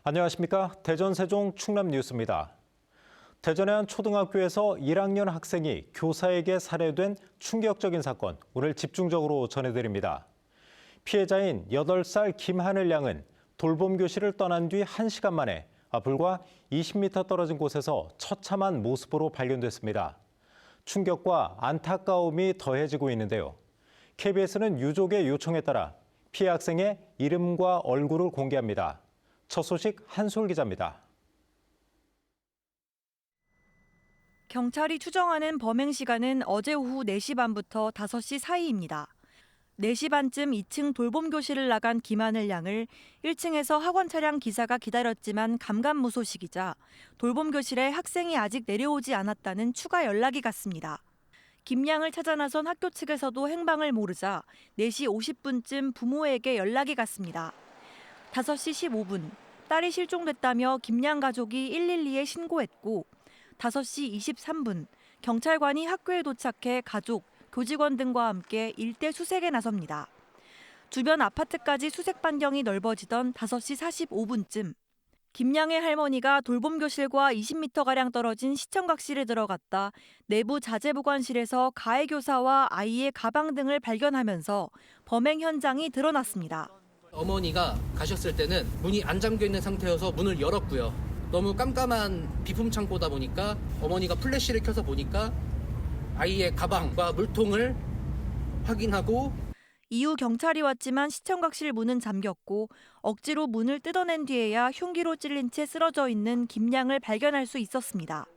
안녕하십니까. 대전, 세종, 충남 뉴스입니다. 대전의 한 초등학교에서 1학년 학생이 교사에게 살해된 충격적인 사건, 오늘 집중적으로 전해드립니다. 피해자인 8살 김하늘 양은 돌봄 교실을 떠난 뒤 1시간 만에 불과 20m 떨어진 곳에서 처참한 모습으로 발견됐습니다. 충격과 안타까움이 더해지고 있는데요. KBS는 유족의 요청에 따라 피해 학생의 이름과 얼굴을 공개합니다. 첫 소식 한솔 기자입니다. 경찰이 추정하는 범행 시간은 어제 오후 4시 반부터 5시 사이입니다. 4시 반쯤 2층 돌봄 교실을 나간 김하늘 양을 1층에서 학원 차량 기사가 기다렸지만 감감무소식이자 돌봄 교실에 학생이 아직 내려오지 않았다는 추가 연락이 갔습니다. 김 양을 찾아 나선 학교 측에서도 행방을 모르자 4시 50분쯤 부모에게 연락이 갔습니다. 5시 15분, 딸이 실종됐다며 김 양 가족이 112에 신고했고 5시 23분, 경찰관이 학교에 도착해 가족, 교직원 등과 함께 일대 수색에 나섭니다. 주변 아파트까지 수색 반경이 넓어지던 5시 45분쯤, 김 양의 할머니가 돌봄 교실과 20m가량 떨어진 시청각실에 들어갔다 내부 자재보관실에서 가해 교사와 아이의 가방 등을 발견하면서 범행 현장이 드러났습니다. 어머니가 가셨을 때는 문이 안 잠겨 있는 상태여서 문을 열었고요. 너무 깜깜한 비품 창고다 보니까 어머니가 플래시를 켜서 보니까 아이의 가방과 물통을 확인하고 이후 경찰이 왔지만 시청각실 문은 잠겼고 억지로 문을 뜯어낸 뒤에야 흉기로 찔린 채 쓰러져 있는 김 양을 발견할 수 있었습니다.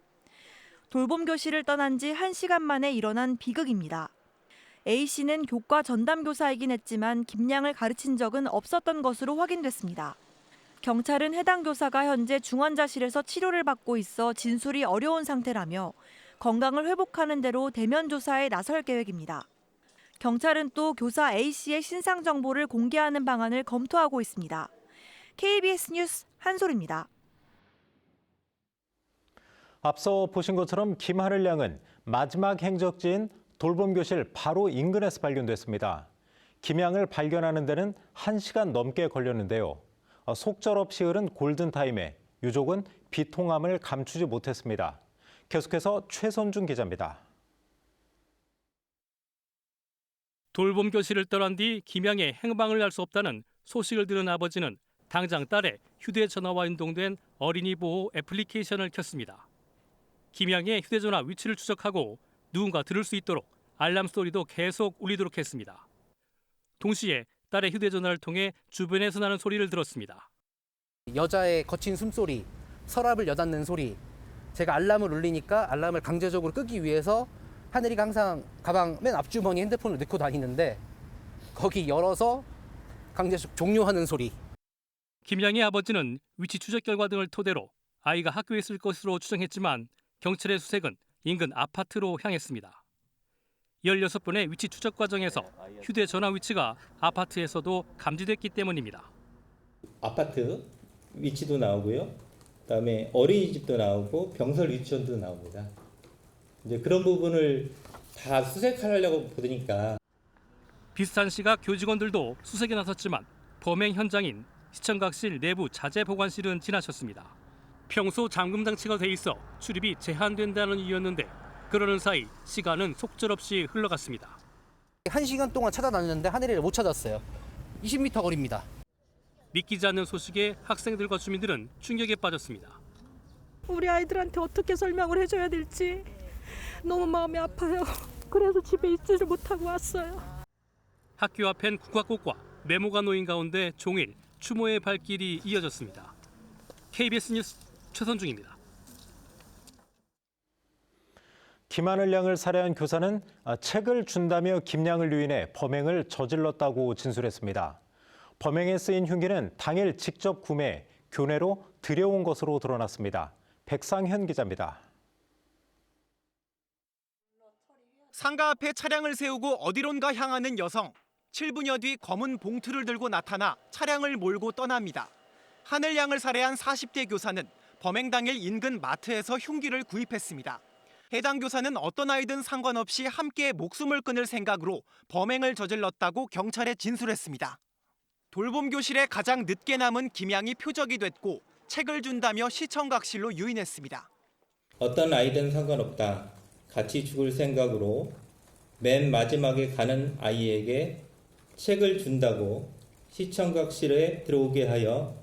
돌봄 교실을 떠난 지 1시간 만에 일어난 비극입니다. A씨는 교과 전담 교사이긴 했지만 김 양을 가르친 적은 없었던 것으로 확인됐습니다. 경찰은 해당 교사가 현재 중환자실에서 치료를 받고 있어 진술이 어려운 상태라며 건강을 회복하는 대로 대면 조사에 나설 계획입니다. 경찰은 또 교사 A씨의 신상 정보를 공개하는 방안을 검토하고 있습니다. KBS 뉴스 한솔입니다. 앞서 보신 것처럼 김하늘 양은 마지막 행적지인 돌봄 교실 바로 인근에서 발견됐습니다. 김 양을 발견하는 데는 1시간 넘게 걸렸는데요. 속절없이 흐른 골든타임에 유족은 비통함을 감추지 못했습니다. 계속해서 최선중 기자입니다. 돌봄 교실을 떠난 뒤 김양의 행방을 알 수 없다는 소식을 들은 아버지는 당장 딸의 휴대전화와 연동된 어린이 보호 애플리케이션을 켰습니다. 김양의 휴대전화 위치를 추적하고 누군가 들을 수 있도록 알람 소리도 계속 울리도록 했습니다. 동시에 딸의 휴대전화를 통해 주변에서 나는 소리를 들었습니다. 여자의 거친 숨소리, 서랍을 여닫는 소리. 제가 알람을 울리니까 알람을 강제적으로 끄기 위해서 하늘이가 항상 가방 맨 앞주머니에 핸드폰을 넣고 다니는데 거기 열어서 강제적 종료하는 소리. 김양의 아버지는 위치 추적 결과 등을 토대로 아이가 학교에 있을 것으로 추정했지만 경찰의 수색은 인근 아파트로 향했습니다. 16번의 위치 추적 과정에서 휴대전화 위치가 아파트에서도 감지됐기 때문입니다. 아파트 위치도 나오고요. 그다음에 어린이집도 나오고 병설 유치원도 나옵니다. 이제 그런 부분을 다 수색하려고 보니까 비슷한 시각 교직원들도 수색에 나섰지만 범행 현장인 시청각실 내부 자재 보관실은 지나쳤습니다. 평소 잠금 장치가 돼 있어 출입이 제한된다는 이유였는데 그러는 사이 시간은 속절없이 흘러갔습니다. 1시간 동안 찾아다녔는데 하늘이를 못 찾았어요. 20m 거리입니다. 믿기지 않는 소식에 학생들과 주민들은 충격에 빠졌습니다. 우리 아이들한테 어떻게 설명을 해줘야 될지 너무 마음이 아파요. 그래서 집에 있지를 못하고 왔어요. 학교 앞엔 국화꽃과 메모가 놓인 가운데 종일 추모의 발길이 이어졌습니다. KBS 뉴스 최선중입니다. 김하늘 양을 살해한 교사는 책을 준다며 김 양을 유인해 범행을 저질렀다고 진술했습니다. 범행에 쓰인 흉기는 당일 직접 구매, 교내로 들여온 것으로 드러났습니다. 백상현 기자입니다. 상가 앞에 차량을 세우고 어디론가 향하는 여성. 7분여 뒤 검은 봉투를 들고 나타나 차량을 몰고 떠납니다. 하늘 양을 살해한 40대 교사는 범행 당일 인근 마트에서 흉기를 구입했습니다. 해당 교사는 어떤 아이든 상관없이 함께 목숨을 끊을 생각으로 범행을 저질렀다고 경찰에 진술했습니다. 돌봄 교실에 가장 늦게 남은 김양이 표적이 됐고 책을 준다며 시청각실로 유인했습니다. 어떤 아이든 상관없다. 같이 죽을 생각으로 맨 마지막에 가는 아이에게 책을 준다고 시청각실에 들어오게 하여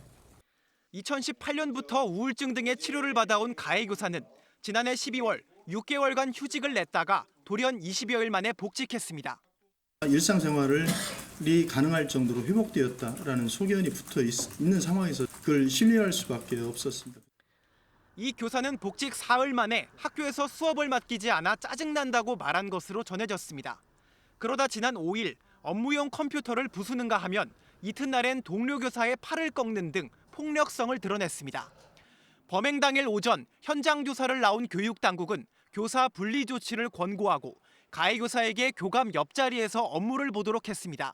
2018년부터 우울증 등의 치료를 받아온 가해 교사는 지난해 12월 6개월간 휴직을 냈다가 돌연 20여일 만에 복직했습니다. 일상생활이 가능할 정도로 회복되었다라는 소견이 붙어 있는 상황에서 그걸 신뢰할 수밖에 없었습니다. 이 교사는 복직 사흘 만에 학교에서 수업을 맡기지 않아 짜증난다고 말한 것으로 전해졌습니다. 그러다 지난 5일 업무용 컴퓨터를 부수는가 하면 이튿날엔 동료 교사의 팔을 꺾는 등 폭력성을 드러냈습니다. 범행 당일 오전 현장 조사를 나온 교육당국은 교사 분리 조치를 권고하고 가해 교사에게 교감 옆자리에서 업무를 보도록 했습니다.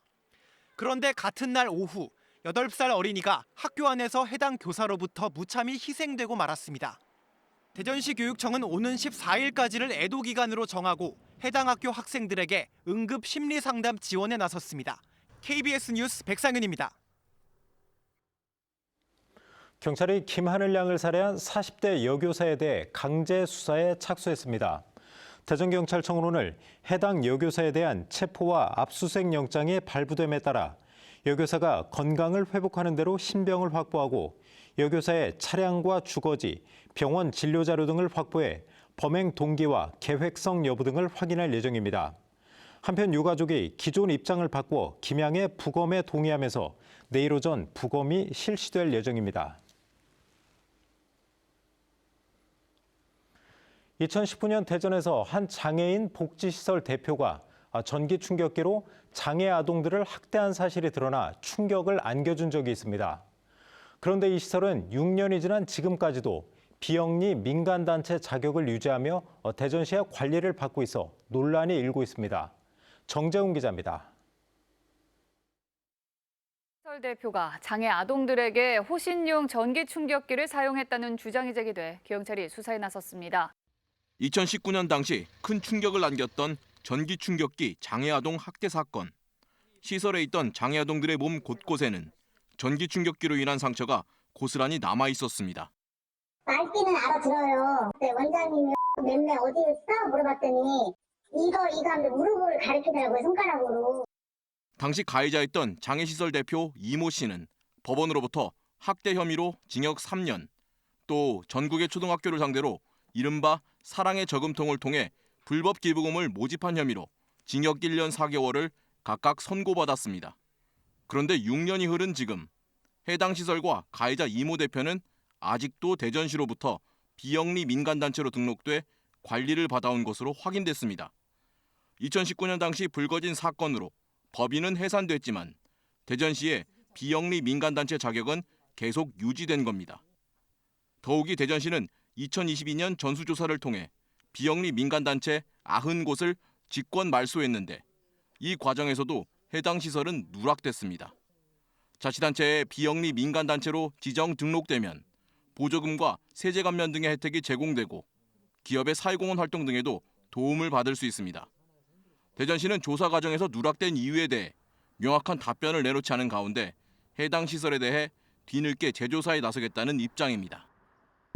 그런데 같은 날 오후 8살 어린이가 학교 안에서 해당 교사로부터 무참히 희생되고 말았습니다. 대전시 교육청은 오는 14일까지를 애도 기간으로 정하고 해당 학교 학생들에게 응급 심리 상담 지원에 나섰습니다. KBS 뉴스 백상윤입니다. 경찰이 김하늘 양을 살해한 40대 여교사에 대해 강제 수사에 착수했습니다. 대전경찰청은 오늘 해당 여교사에 대한 체포와 압수수색 영장이 발부됨에 따라 여교사가 건강을 회복하는 대로 신병을 확보하고 여교사의 차량과 주거지, 병원 진료 자료 등을 확보해 범행 동기와 계획성 여부 등을 확인할 예정입니다. 한편 유가족이 기존 입장을 바꿔 김양의 부검에 동의하면서 내일 오전 부검이 실시될 예정입니다. 2019년 대전에서 한 장애인 복지시설 대표가 전기 충격기로 장애 아동들을 학대한 사실이 드러나 충격을 안겨준 적이 있습니다. 그런데 이 시설은 6년이 지난 지금까지도 비영리 민간단체 자격을 유지하며 대전시의 관리를 받고 있어 논란이 일고 있습니다. 정재훈 기자입니다. 시설 대표가 장애 아동들에게 호신용 전기 충격기를 사용했다는 주장이 제기돼 경찰이 수사에 나섰습니다. 2019년 당시 큰 충격을 안겼던 전기 충격기 장애 아동 학대 사건. 시설에 있던 장애 아동들의 몸 곳곳에는 전기 충격기로 인한 상처가 고스란히 남아 있었습니다. 말귀는 알아들어요. 근데 원장님이 맴매 어디 있어? 물어봤더니 이거 하면 무릎을 가리키더라고요, 손가락으로. 당시 가해자였던 장애시설 대표 이모 씨는 법원으로부터 학대 혐의로 징역 3년, 또 전국의 초등학교를 상대로 이른바 사랑의 저금통을 통해 불법 기부금을 모집한 혐의로 징역 1년 4개월을 각각 선고받았습니다. 그런데 6년이 흐른 지금 해당 시설과 가해자 이모 대표는 아직도 대전시로부터 비영리 민간단체로 등록돼 관리를 받아온 것으로 확인됐습니다. 2019년 당시 불거진 사건으로 법인은 해산됐지만 대전시의 비영리 민간단체 자격은 계속 유지된 겁니다. 더욱이 대전시는 2022년 전수조사를 통해 비영리 민간단체 90곳을 직권 말소했는데 이 과정에서도 해당 시설은 누락됐습니다. 자치단체의 비영리 민간단체로 지정 등록되면 보조금과 세제 감면 등의 혜택이 제공되고 기업의 사회공헌 활동 등에도 도움을 받을 수 있습니다. 대전시는 조사 과정에서 누락된 이유에 대해 명확한 답변을 내놓지 않은 가운데 해당 시설에 대해 뒤늦게 재조사에 나서겠다는 입장입니다.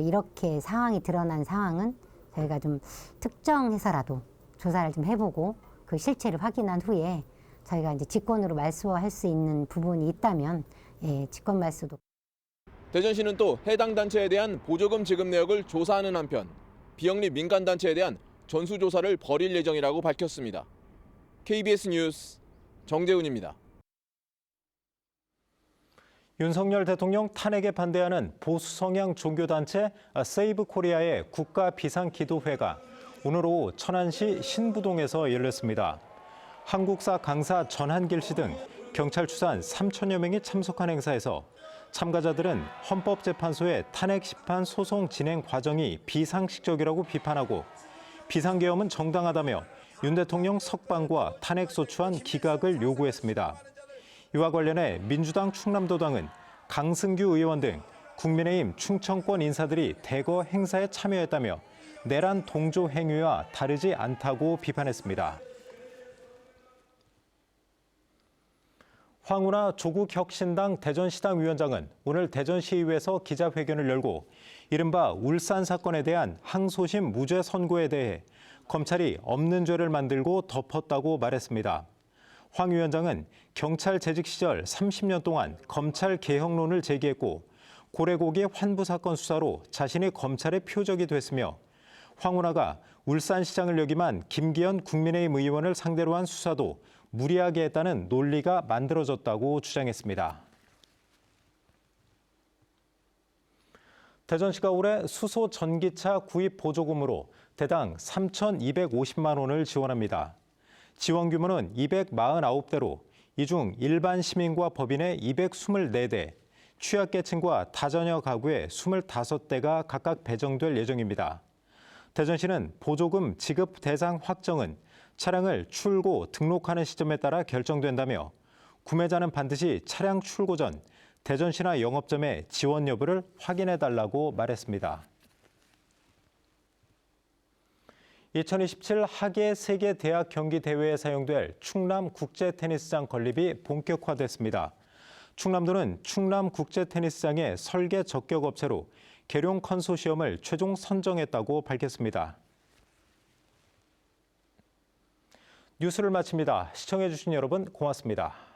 이렇게 상황이 드러난 상황은 저희가 좀 특정해서라도 조사를 좀 해보고 그 실체를 확인한 후에 저희가 이제 직권으로 말소할 수 있는 부분이 있다면 직권 말소도. 대전시는 또 해당 단체에 대한 보조금 지급 내역을 조사하는 한편 비영리 민간단체에 대한 전수조사를 벌일 예정이라고 밝혔습니다. KBS 뉴스 정재훈입니다. 윤석열 대통령 탄핵에 반대하는 보수 성향 종교단체 세이브 코리아의 국가 비상기도회가 오늘 오후 천안시 신부동에서 열렸습니다. 한국사 강사 전한길 씨 등 경찰 추산 3천여 명이 참석한 행사에서 참가자들은 헌법재판소의 탄핵 심판 소송 진행 과정이 비상식적이라고 비판하고 비상계엄은 정당하다며 윤 대통령 석방과 탄핵소추안 기각을 요구했습니다. 이와 관련해 민주당 충남도당은 강승규 의원 등 국민의힘 충청권 인사들이 대거 행사에 참여했다며 내란 동조 행위와 다르지 않다고 비판했습니다. 황운하 조국혁신당 대전시당 위원장은 오늘 대전시의회에서 기자회견을 열고 이른바 울산 사건에 대한 항소심 무죄 선고에 대해 검찰이 없는 죄를 만들고 덮었다고 말했습니다. 황 위원장은 경찰 재직 시절 30년 동안 검찰 개혁론을 제기했고 고래고기 환부 사건 수사로 자신이 검찰의 표적이 됐으며 황운하가 울산시장을 역임한 김기현 국민의힘 의원을 상대로 한 수사도 무리하게 했다는 논리가 만들어졌다고 주장했습니다. 대전시가 올해 수소 전기차 구입 보조금으로 대당 3,250만 원을 지원합니다. 지원 규모는 249대로 이 중 일반 시민과 법인의 224대, 취약계층과 다자녀 가구의 25대가 각각 배정될 예정입니다. 대전시는 보조금 지급 대상 확정은 차량을 출고, 등록하는 시점에 따라 결정된다며 구매자는 반드시 차량 출고 전 대전시나 영업점의 지원 여부를 확인해달라고 말했습니다. 2027 하계 세계 대학 경기 대회에 사용될 충남 국제 테니스장 건립이 본격화됐습니다. 충남도는 충남 국제 테니스장의 설계 적격 업체로 계룡 컨소시엄을 최종 선정했다고 밝혔습니다. 뉴스를 마칩니다. 시청해주신 여러분 고맙습니다.